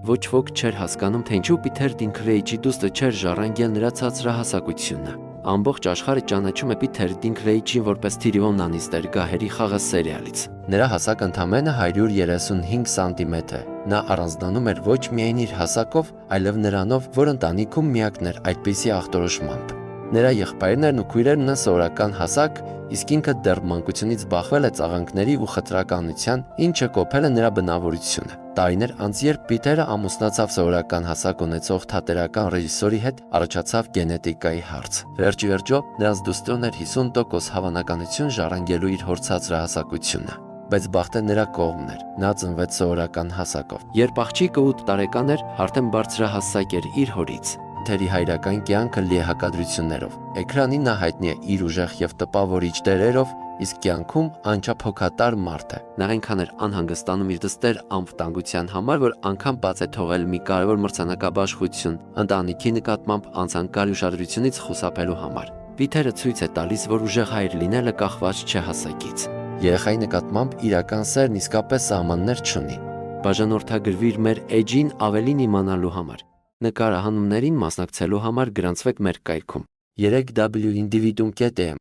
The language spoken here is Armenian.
Ոչ ոք չէր հասկանում, թե ինչու Պիթեր Դինքլեյջի դուստը չէր ժառանգել նրա ցածրահասակությունը։ Ամբողջ աշխարհը ճանաչում է Պիթեր Դինքլեյջին որպես Թիրիոն Լանիստեր գահերի խաղը սերիալից։ Նրա հասակը ընդամենը 135 սանտիմետր է։ Նա առանձնանում էր ոչ միայն իր հասակով, այլև նրանով, որ ընտանիքում միակն էր այդպիսի ախտորոշմամբ։ Նրա եղբայրներն ու քույրերն ունեն սովորական հասակ, իսկ ինքը դեռ մանկությունից զբաղվել է ծաղանքների ու խտրականության, ինչը կոփել է նրա բնավորությունը։ Տարիներ անց, երբ Պիթերը ամուսնացավ սովորական հասակ ունեցող թատերական ռեժիսորի հետ, առաջացավ գենետիկայի հարց։ Վերջիվերջո նրանց դուստրն էր 50% հավանականություն ժառանգելու իր հոր ցածրահասակությունը։ Բայց բախտը նրա կողմն էր։ Նա ծնվեց սովորական հասակով։ Երբ աղջիկը 8 տարեկան էր, արդեն բարձրահասակ էր իր հորից։ Թերի հայրական կյանքը լի է հակադրություններով։ Էկրանին նա հայտնի է իր ուժեղ եւ տպավորիչ դերերով, իսկ կյանքում անչափ հոգատար մարդ է։ Նա այնքան էր անհանգստանում իր դստեր անվտանգության համար, որ անգամ բաց է թողել մի կարևոր մրցանակաբաշխություն ընտանիքի նկատմամբ անցանկալ ուշադրությունից խուսափելու համար։ Պիթերը ցույց է տալիս, որ ուժեղ հայր լինելը կախված չէ հասակից։ Երեխայի նկատմամբ իրական սերն իսկապես սահմաններ չունի։ Բաժանորդագրվիր մեր էջին ավելին իմանալու համար։ Նկարահանումներին մասնակցելու համար գրանցվեք մեր կայքում 3w-individum.am